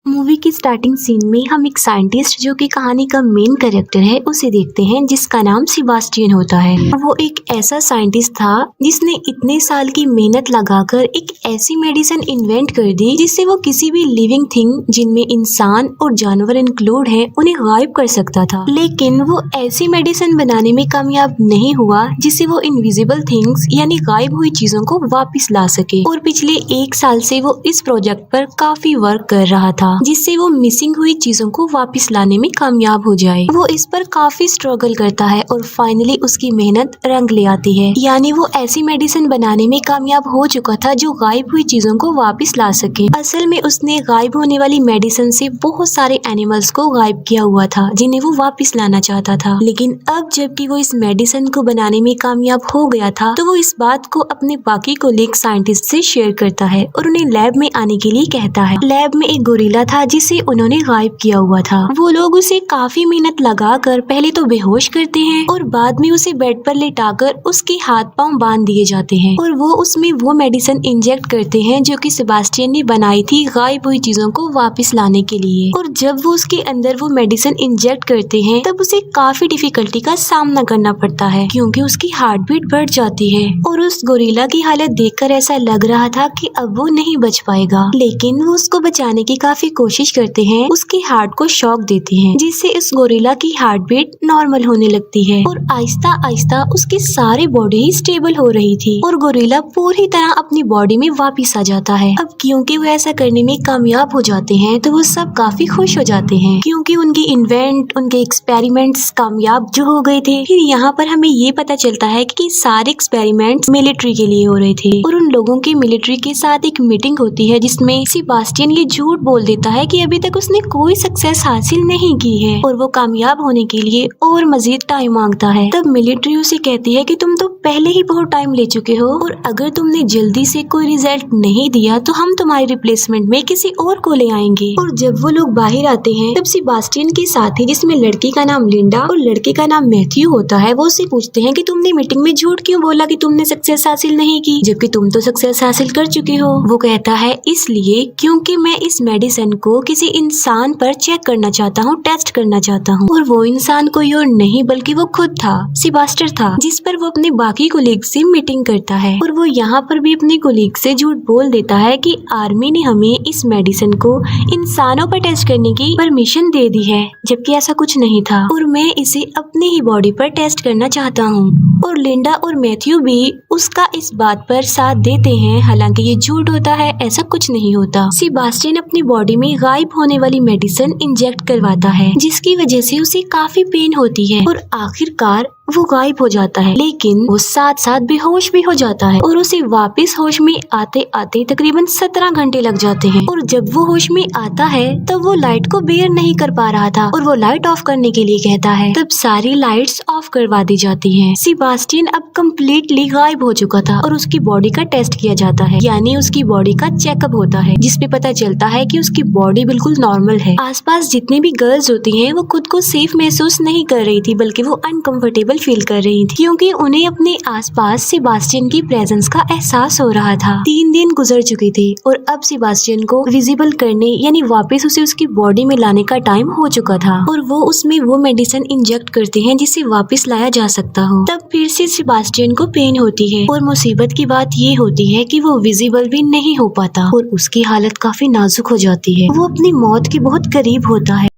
Movie की starting scene में हम एक साइंटिस्ट जो कि कहानी का मेन कैरेक्टर है उसे देखते हैं, जिसका नाम सेबास्टियन होता है। वो एक ऐसा साइंटिस्ट था जिसने इतने साल की मेहनत लगाकर एक ऐसी मेडिसिन इन्वेंट कर दी जिससे वो किसी भी लिविंग थिंग, जिनमें इंसान और जानवर इंक्लूड है, उन्हें गायब कर सकता था। लेकिन वो ऐसी मेडिसिन बनाने में कामयाब नहीं हुआ जिससे वो इनविजिबल थिंग्स यानी गायब हुई चीजों को वापस ला सके। और पिछले 1 साल से वो इस प्रोजेक्ट पर काफी वर्क कर रहा था जिससे वो मिसिंग हुई चीजों को वापस लाने में कामयाब हो जाए। वो इस पर काफी स्ट्रगल करता है और फाइनली उसकी मेहनत रंग ले आती है, यानी वो ऐसी मेडिसिन बनाने में कामयाब हो चुका था जो गायब हुई चीजों को वापस ला सके। असल में उसने गायब होने वाली मेडिसिन से बहुत सारे एनिमल्स को गायब किया हुआ था जिन्हें वो वापस लाना चाहता था। लेकिन अब जबकि वो इस मेडिसिन को बनाने में कामयाब हो गया था तो वो इस बात को अपने बाकी कोलीग साइंटिस्ट से शेयर करता है और उन्हें लैब में आने के लिए कहता है। लैब में एक गोरिल्ला था जिसे उन्होंने गायब किया हुआ था। वो लोग उसे काफी मेहनत लगाकर पहले तो बेहोश करते हैं और बाद में उसे बेड पर लेटाकर उसके हाथ पांव बांध दिए जाते हैं और वो उसमें वो मेडिसिन इंजेक्ट करते हैं जो कि सेबास्टियन ने बनाई थी गायब हुई चीजों को वापस लाने के लिए। और जब वो उसके अंदर वो मेडिसिन इंजेक्ट करते हैं तब उसे काफी डिफिकल्टी का सामना करना पड़ता है क्योंकि उसकी हार्ट बीट बढ़ जाती है और उस गोरिल्ला की हालत देखकर ऐसा लग रहा था कि अब वो नहीं बच पाएगा। लेकिन वो उसको बचाने की काफी कोशिश करते हैं, उसके हार्ट को शॉक देते हैं जिससे इस गोरिल्ला की हार्ट बीट नॉर्मल होने लगती है और आहिस्ता आहिस्ता उसकी सारी बॉडी स्टेबल हो रही थी और गोरिल्ला पूरी तरह अपनी बॉडी में वापस आ जाता है। अब क्योंकि वो ऐसा करने में कामयाब हो जाते हैं तो वो सब काफी खुश हो जाते हैं क्योंकि उनके इन्वेंट, उनके एक्सपेरिमेंट्स कामयाब जो हो गए थे। फिर यहाँ पर हमें ये पता चलता है कि सारे एक्सपेरिमेंट्स मिलिट्री के लिए हो रहे थे और उन लोगों की मिलिट्री के साथ एक मीटिंग होती है जिसमें सेबास्टियन ये झूठ बोल देता है कि अभी तक उसने कोई सक्सेस हासिल नहीं की है और वो कामयाब होने के लिए और मजीद टाइम मांगता है। तब मिलिट्री उसे कहती है कि तुम तो पहले ही बहुत टाइम ले चुके हो और अगर तुमने जल्दी से कोई रिजल्ट नहीं दिया तो हम तुम्हारे रिप्लेसमेंट में किसी और को ले आएंगे। और जब वो लोग बाहर आते हैं तब सेबास्टियन के साथी, जिसमें लड़की का नाम लिंडा और लड़के का नाम मैथ्यू होता है, वो उससे पूछते हैं कि तुमने मीटिंग में झूठ क्यों बोला कि तुमने सक्सेस हासिल नहीं की जबकि तुम तो सक्सेस हासिल कर चुके हो। वो कहता है इसलिए क्योंकि मैं इस मेडिसिन को किसी इंसान पर चेक करना चाहता हूँ, टेस्ट करना चाहता हूँ। और वो इंसान कोई और नहीं बल्कि वो खुद था, सेबास्टियन था, जिस पर वो अपने बाकी कोलीग से मीटिंग करता है। और वो यहाँ पर भी अपने कोलीग से झूठ बोल देता है कि आर्मी ने हमें इस मेडिसिन को इंसानों पर टेस्ट करने की परमिशन दे दी है जबकि ऐसा कुछ नहीं था और मैं इसे अपनी ही बॉडी पर टेस्ट करना चाहता हूँ। और लिंडा और मैथ्यू भी उसका इस बात पर साथ देते हैं, हालांकि ये झूठ होता है, ऐसा कुछ नहीं होता। सेबास्टियन अपनी बॉडी में गायब होने वाली मेडिसिन इंजेक्ट करवाता है जिसकी वजह से उसे काफी पेन होती है और आखिरकार वो गायब हो जाता है। लेकिन वो साथ साथ बेहोश भी हो जाता है और उसे वापस होश में आते आते तकरीबन 17 घंटे लग जाते हैं। और जब वो होश में आता है तब वो लाइट को बेयर नहीं कर पा रहा था और वो लाइट ऑफ करने के लिए कहता है। तब सारी लाइट्स ऑफ करवा दी जाती हैं। सेबास्टियन अब कम्प्लीटली गायब हो चुका था और उसकी बॉडी का टेस्ट किया जाता है, यानी उसकी बॉडी का चेकअप होता है जिसपे पता चलता है कि उसकी बॉडी बिल्कुल नॉर्मल है। आसपास जितनी भी गर्ल्स होती हैं वो खुद को सेफ महसूस नहीं कर रही थी बल्कि वो अनकंफर्टेबल फील कर रही थी क्योंकि उन्हें अपने आसपास सेबास्टियन की प्रेजेंस का एहसास हो रहा था। 3 दिन गुजर चुके थे और अब सेबास्टियन को विजिबल करने यानी वापस उसे उसकी बॉडी में लाने का टाइम हो चुका था और वो उसमें वो मेडिसिन इंजेक्ट करते हैं जिसे वापस लाया जा सकता हो। तब फिर से सेबास्टियन को पेन होती है और मुसीबत की बात ये होती है कि वो विजिबल भी नहीं हो पाता और उसकी हालत काफी नाजुक हो जाती है। वो अपनी मौत के बहुत करीब होता है।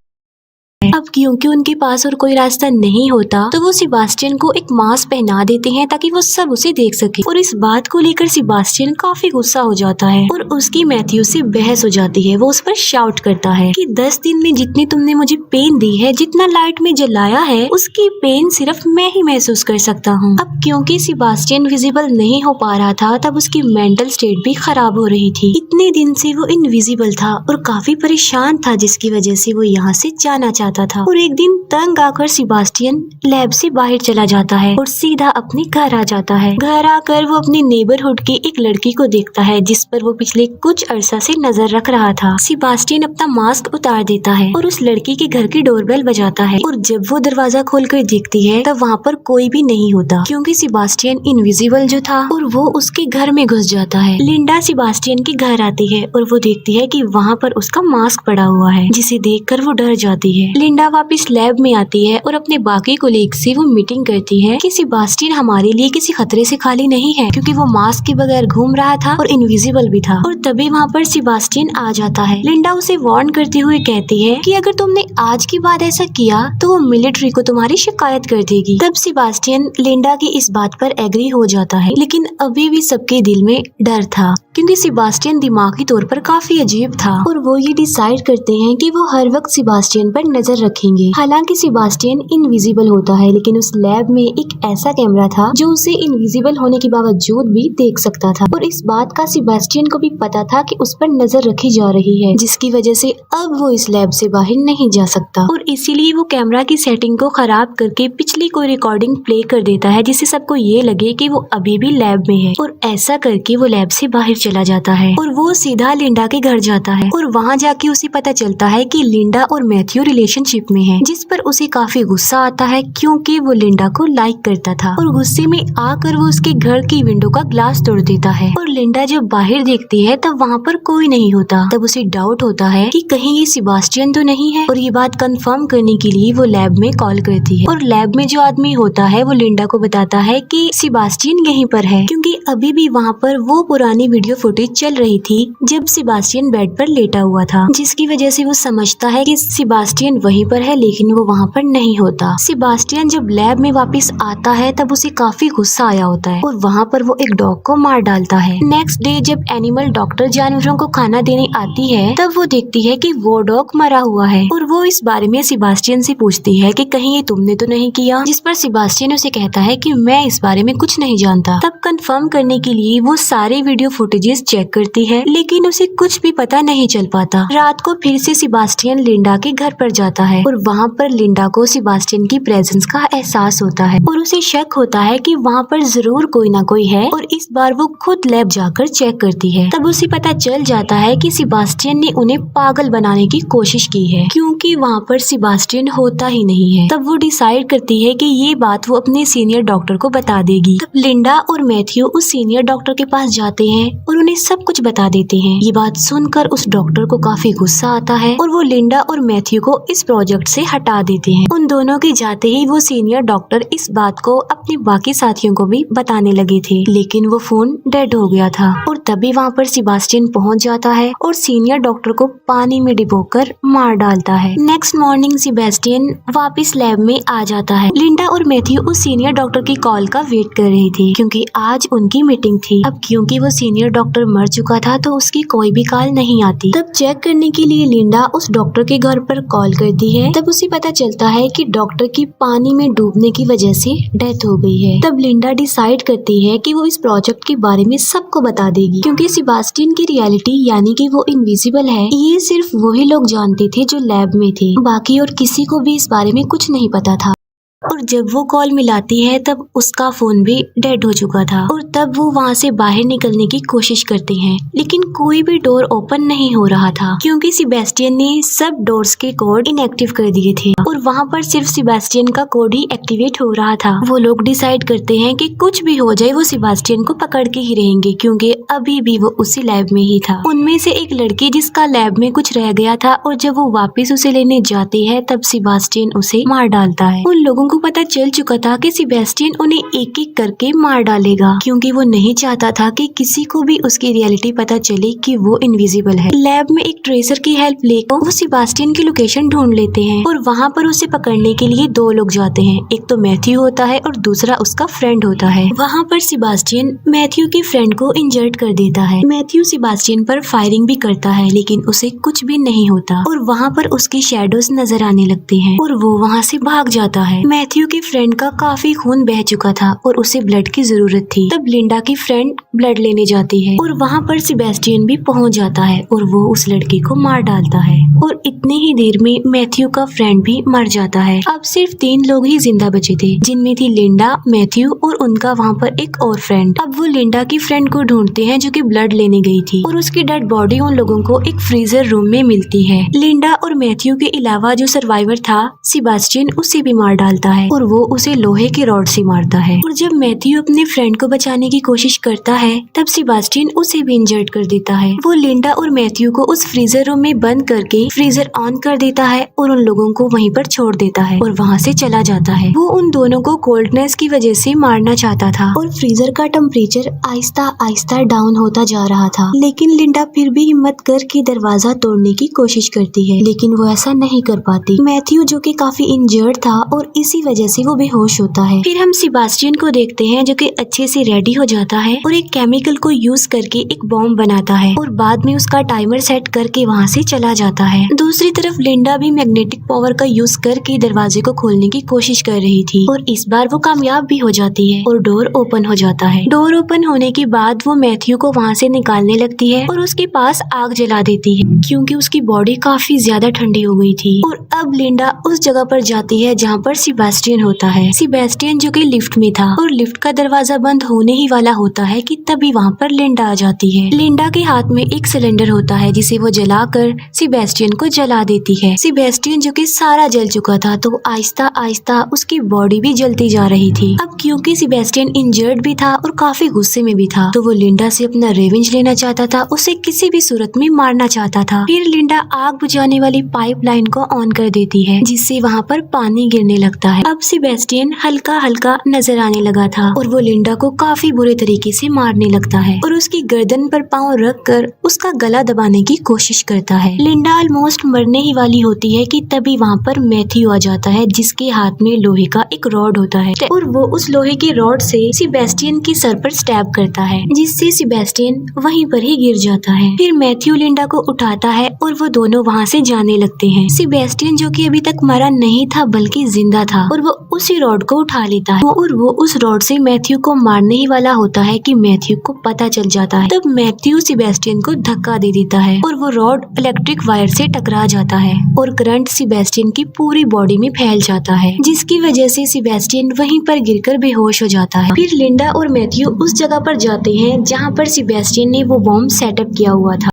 अब क्योंकि उनके पास और कोई रास्ता नहीं होता तो वो सेबास्टियन को एक मास्क पहना देते हैं ताकि वो सब उसे देख सके और इस बात को लेकर सेबास्टियन काफी गुस्सा हो जाता है और उसकी मैथ्यू से बहस हो जाती है। वो उस पर शाउट करता है कि 10 दिन में जितनी तुमने मुझे पेन दी है, जितना लाइट में जलाया है, उसकी पेन सिर्फ मैं ही महसूस कर सकता हूँ। अब क्योंकि सेबास्टियन विजिबल नहीं हो पा रहा था तब उसकी मेंटल स्टेट भी खराब हो रही थी। इतने दिन से वो इनविजिबल था और काफी परेशान था जिसकी वजह से वो यहाँ से जाना चाहता चाहता था। और एक दिन तंग आकर सेबास्टियन लैब से बाहर चला जाता है और सीधा अपने घर आ जाता है। घर आकर वो अपनी नेबरहुड की एक लड़की को देखता है जिस पर वो पिछले कुछ अरसा से नजर रख रहा था। सेबास्टियन अपना मास्क उतार देता है और उस लड़की के घर की डोरबेल बजाता है और जब वो दरवाजा खोलकर देखती है तब वहाँ पर कोई भी नहीं होता क्योंकि सेबास्टियन इनविजिबल जो था और वो उसके घर में घुस जाता है। लिंडा सेबास्टियन के घर आती है और वो देखती है कि वहाँ पर उसका मास्क पड़ा हुआ है जिसे देखकर वो डर जाती है। लिंडा वापस लैब में आती है और अपने बाकी कोलीग से वो मीटिंग करती है कि सेबास्टियन हमारे लिए किसी खतरे से खाली नहीं है क्योंकि वो मास्क के बगैर घूम रहा था और इनविजिबल भी था। और तभी वहाँ पर सेबास्टियन आ जाता है। लिंडा उसे वार्न करते हुए कहती है कि अगर तुमने आज के बाद ऐसा किया तो वो मिलिट्री को तुम्हारी शिकायत कर देगी। तब सेबास्टियन लिंडा की इस बात पर एग्री हो जाता है, लेकिन अभी भी सबके दिल में डर था क्योंकि सेबास्टियन दिमागी तौर पर काफी अजीब था और वो ये डिसाइड करते हैं कि वो हर वक्त सेबास्टियन पर नजर रखेंगे। हालांकि सेबास्टियन इनविजिबल होता है लेकिन उस लैब में एक ऐसा कैमरा था जो उसे इनविजिबल होने के बावजूद भी देख सकता था और इस बात का सेबास्टियन को भी पता था कि उस पर नजर रखी जा रही है, जिसकी वजह से अब वो इस लैब से बाहर नहीं जा सकता और इसीलिए वो कैमरा की सेटिंग को खराब करके पिछली कोई रिकॉर्डिंग प्ले कर देता है जिससे सबको ये लगे कि वो अभी भी लैब में है। और ऐसा करके वो लैब से बाहर चला जाता है और वो सीधा लिंडा के घर जाता है और वहाँ जाके उसे पता चलता है कि लिंडा और मैथ्यू रिलेशनशिप में है, जिस पर उसे काफी गुस्सा आता है क्योंकि वो लिंडा को लाइक करता था और गुस्से में आकर वो उसके घर की विंडो का ग्लास तोड़ देता है। और लिंडा जब बाहर देखती है तब वहाँ पर कोई नहीं होता। तब उसे डाउट होता है कि कहीं ये सेबास्टियन तो नहीं है और ये बात कंफर्म करने के लिए वो लैब में कॉल करती है और लैब में जो आदमी होता है वो लिंडा को बताता है कि सेबास्टियन यहीं पर है क्योंकि अभी भी वहाँ पर वो पुरानी वीडियो फुटेज चल रही थी जब सेबास्टियन बेड पर लेटा हुआ था, जिसकी वजह से वो समझता है कि सेबास्टियन वहीं पर है लेकिन वो वहाँ पर नहीं होता। सेबास्टियन जब लैब में वापस आता है तब उसे काफी गुस्सा आया होता है और वहाँ पर वो एक डॉग को मार डालता है। नेक्स्ट डे जब एनिमल डॉक्टर जानवरों को खाना देने आती है तब वो देखती है कि वो डॉग मरा हुआ है और वो इस बारे में सेबास्टियन से पूछती है कि कहीं ये तुमने तो नहीं किया, जिस पर सेबास्टियन उसे कहता है कि मैं इस बारे में कुछ नहीं जानता। तब कंफर्म करने के लिए वो सारे वीडियो फुटेजेस चेक करती है लेकिन उसे कुछ भी पता नहीं चल पाता। रात को फिर से सेबास्टियन लिंडा के घर पर जाता है और वहाँ पर लिंडा को सेबास्टियन की प्रेजेंस का एहसास होता है और उसे शक होता है कि वहाँ पर जरूर कोई ना कोई है और इस बार वो खुद लैब जाकर चेक करती है। तब उसे पता चल जाता है कि सेबास्टियन ने उन्हें पागल बनाने की कोशिश की है क्योंकि वहाँ पर सेबास्टियन होता ही नहीं है। तब वो डिसाइड करती है कि ये बात वो अपने सीनियर डॉक्टर को बता देगी। तब लिंडा और मैथ्यू उस सीनियर डॉक्टर के पास जाते हैं और उन्हें सब कुछ बता देते हैं। ये बात सुनकर उस डॉक्टर को काफी गुस्सा आता है और वो लिंडा और मैथ्यू को इस प्रोजेक्ट से हटा देते हैं। उन दोनों के जाते ही वो सीनियर डॉक्टर इस बात को अपने बाकी साथियों को भी बताने लगे थे लेकिन वो फोन डेड हो गया था और तभी वहाँ पर सेबास्टियन पहुँच जाता है और सीनियर डॉक्टर को पानी में डुबोकर मार डालता है। नेक्स्ट मॉर्निंग सेबास्टियन वापस लैब में आ जाता है। लिंडा और मैथ्यू उस सीनियर डॉक्टर की कॉल का वेट कर रहे थे क्योंकि आज उनकी मीटिंग थी। अब क्योंकि वो सीनियर डॉक्टर मर चुका था तो उसकी कोई भी कॉल नहीं आती। तब चेक करने के लिए लिंडा उस डॉक्टर के घर पर कॉल करती है। तब उसे पता चलता है कि डॉक्टर की पानी में डूबने की वजह से डेथ हो गई है। तब लिंडा डिसाइड करती है कि वो इस प्रोजेक्ट के बारे में सबको बता देगी क्योंकि सेबास्टियन की रियलिटी यानी कि वो इनविजिबल है ये सिर्फ वही लोग जानते थे जो लैब में थे, बाकी और किसी को भी इस बारे में कुछ नहीं पता था। और जब वो कॉल मिलाती है तब उसका फोन भी डेड हो चुका था और तब वो वहाँ से बाहर निकलने की कोशिश करते हैं लेकिन कोई भी डोर ओपन नहीं हो रहा था क्योंकि सेबास्टियन ने सब डोर्स के कोड इनएक्टिव कर दिए थे और वहाँ पर सिर्फ सेबास्टियन का कोड ही एक्टिवेट हो रहा था। वो लोग डिसाइड करते हैं कि कुछ भी हो जाए वो सेबास्टियन को पकड़ के ही रहेंगे क्योंकि अभी भी वो उसी लैब में ही था। उनमें से एक लड़की जिसका लैब में कुछ रह गया था और जब वो वापिस उसे लेने जाती है तब सेबास्टियन उसे मार डालता है। उन लोगों को पता चल चुका था कि सेबास्टियन उन्हें एक एक करके मार डालेगा क्योंकि वो नहीं चाहता था कि किसी को भी उसकी रियलिटी पता चले कि वो इनविजिबल है। लैब में एक ट्रेसर की हेल्प लेकर वो सेबास्टियन की लोकेशन ढूंढ लेते हैं और वहाँ पर उसे पकड़ने के लिए दो लोग जाते हैं। एक तो मैथ्यू होता है और दूसरा उसका फ्रेंड होता है। वहाँ पर सेबास्टियन मैथ्यू के फ्रेंड को इंजर्ड कर देता है। मैथ्यू सेबास्टियन पर फायरिंग भी करता है लेकिन उसे कुछ भी नहीं होता और वहाँ पर उसके शैडोज नजर आने लगते हैं और वो वहाँ से भाग जाता है। मैथ्यू के फ्रेंड का काफी खून बह चुका था और उसे ब्लड की जरूरत थी। तब लिंडा की फ्रेंड ब्लड लेने जाती है और वहाँ पर सेबेस्टियन भी पहुँच जाता है और वो उस लड़की को मार डालता है और इतनी ही देर में मैथ्यू का फ्रेंड भी मर जाता है। अब सिर्फ 3 लोग ही जिंदा बचे थे, जिनमें थी लिंडा, मैथ्यू और उनका वहाँ पर एक और फ्रेंड। अब वो लिंडा की फ्रेंड को ढूंढते हैं जो कि ब्लड लेने गई थी और उसकी डेड बॉडी उन लोगों को एक फ्रीजर रूम में मिलती है। लिंडा और मैथ्यू के अलावा जो सर्वाइवर था सेबेस्टियन उसे भी मार डालता है और वो उसे लोहे के रॉड से मारता है। और जब मैथ्यू अपने फ्रेंड को बचाने की कोशिश करता है तब सेबेस्टियन उसे भी इंजर्ड कर देता है। वो लिंडा और मैथ्यू को उस फ्रीजर रूम में बंद करके फ्रीजर ऑन कर देता है और उन लोगों को वहीं पर छोड़ देता है और वहाँ से चला जाता है। वो उन दोनों को कोल्डनेस की वजह से मारना चाहता था और फ्रीजर का टेम्परेचर आहिस्ता आहिस्ता डाउन होता जा रहा था, लेकिन लिंडा फिर भी हिम्मत करके दरवाजा तोड़ने की कोशिश करती है, लेकिन वो ऐसा नहीं कर पाती। मैथ्यू जो कि काफी इंजर्ड था और इसी वजह से वो बेहोश होता है। फिर हम सेबेस्टियन को देखते हैं जो कि अच्छे से रेडी हो जाता है और एक केमिकल को यूज करके एक बॉम्ब बनाता है और बाद में उसका टाइमर सेट करके वहाँ से चला जाता है। दूसरी तरफ लिंडा भी मैग्नेटिक पावर का यूज करके दरवाजे को खोलने की कोशिश कर रही थी और इस बार वो कामयाब भी हो जाती है और डोर ओपन हो जाता है। डोर ओपन होने के बाद वो मैथ्यू को वहाँ से निकालने लगती है और उसके पास आग जला देती है क्योंकि उसकी बॉडी काफी ज्यादा ठंडी हो गई थी। और अब लिंडा उस जगह पर जाती है जहाँ पर सेबेस्टियन होता है। सेबेस्टियन जो कि लिफ्ट में था और लिफ्ट का दरवाजा बंद होने ही वाला होता है कि तभी वहाँ पर लिंडा आ जाती है। लिंडा के हाथ में एक सिलेंडर होता है जिसे वो जलाकर सेबेस्टियन को जला देती है। सेबेस्टियन जो कि सारा जल चुका था तो आहिस्ता आहिस्ता उसकी बॉडी भी जलती जा रही थी। अब क्योंकि सेबेस्टियन इंजर्ड भी था और काफी गुस्से में भी था तो वो लिंडा से अपना रिवेंज लेना चाहता था, उसे किसी भी सूरत में मारना चाहता था। फिर लिंडा आग बुझाने वाली पाइपलाइन को ऑन कर देती है जिससे वहाँ पर पानी गिरने लगता है। अब सेबेस्टियन हल्का हल्का नजर आने लगा था और वो लिंडा को काफी बुरे तरीके से मारने लगता है और उसकी गर्दन पर पाँव रख कर उसका गला दबाने की कोशिश करता है। लिंडा ऑलमोस्ट मरने ही वाली होती है कि तभी वहाँ पर मैथ्यू आ जाता है जिसके हाथ में लोहे का एक रॉड होता है और वो उस लोहे के रॉड से सेबेस्टियन के सर पर स्टैब करता है जिससे सेबेस्टियन वहीं पर ही गिर जाता है। फिर मैथ्यू लिंडा को उठाता है और वो दोनों वहाँ से जाने लगते हैं। सेबेस्टियन जो कि अभी तक मरा नहीं था बल्कि जिंदा था और वो उसी रॉड को उठा लेता है और वो उस रॉड से मैथ्यू को मारने ही वाला होता है कि मैथ्यू को पता चल जाता है। तब मैथ्यू सेबेस्टियन को धक्का दे देता है और वो रॉड इलेक्ट्रिक वायर से टकरा जाता है और करंट सेबेस्टियन की पूरी बॉडी में फैल जाता है जिसकी वजह से सेबेस्टियन वहीं पर गिरकर बेहोश हो जाता है। फिर लिंडा और मैथ्यू उस जगह पर जाते हैं जहाँ पर सेबेस्टियन ने वो बॉम्ब सेटअप किया हुआ था।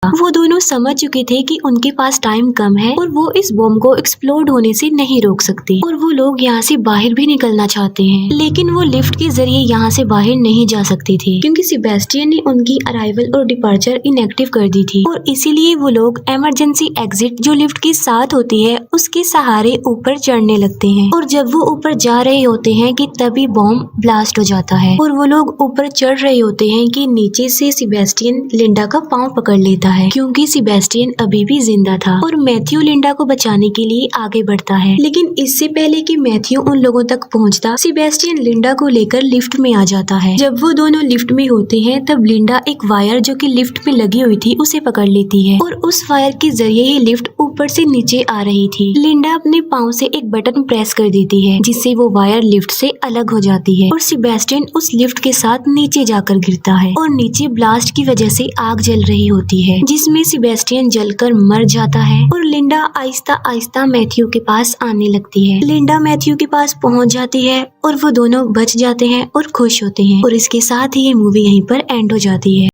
वो दोनों समझ चुके थे कि उनके पास टाइम कम है और वो इस बॉम्ब को एक्सप्लोड होने से नहीं रोक सकते और वो लोग यहाँ से बाहर भी निकलना चाहते हैं, लेकिन वो लिफ्ट के जरिए यहाँ से बाहर नहीं जा सकते थे क्योंकि सेबेस्टियन ने उनकी अराइवल और डिपार्चर इनएक्टिव कर दी थी और इसीलिए वो लोग इमरजेंसी एग्जिट जो लिफ्ट के साथ होती है उसके सहारे ऊपर चढ़ने लगते हैं और जब वो ऊपर जा रहे होते हैं कि तभी बॉम्ब ब्लास्ट हो जाता है और वो लोग ऊपर चढ़ रहे होते हैं कि नीचे से सेबेस्टियन लिंडा का पाँव पकड़ लेता है क्योंकि सेबेस्टियन अभी भी जिंदा था और मैथ्यू लिंडा को बचाने के लिए आगे बढ़ता है। लेकिन इससे पहले कि मैथ्यू उन लोगों तक पहुंचता, सेबेस्टियन लिंडा को लेकर लिफ्ट में आ जाता है। जब वो दोनों लिफ्ट में होते हैं तब लिंडा एक वायर जो कि लिफ्ट में लगी हुई थी उसे पकड़ लेती है और उस वायर के जरिए ही लिफ्ट ऊपर से नीचे आ रही थी। लिंडा अपने पाँव से एक बटन प्रेस कर देती है जिससे वो वायर लिफ्ट से अलग हो जाती है और सेबेस्टियन उस लिफ्ट के साथ नीचे जाकर गिरता है और नीचे ब्लास्ट की वजह से आग जल रही होती है जिसमें सेबेस्टियन जलकर मर जाता है और लिंडा आहिस्ता आहिस्ता मैथ्यू के पास आने लगती है। लिंडा मैथ्यू के पास पहुंच जाती है और वो दोनों बच जाते हैं और खुश होते हैं और इसके साथ ही ये मूवी यहीं पर एंड हो जाती है।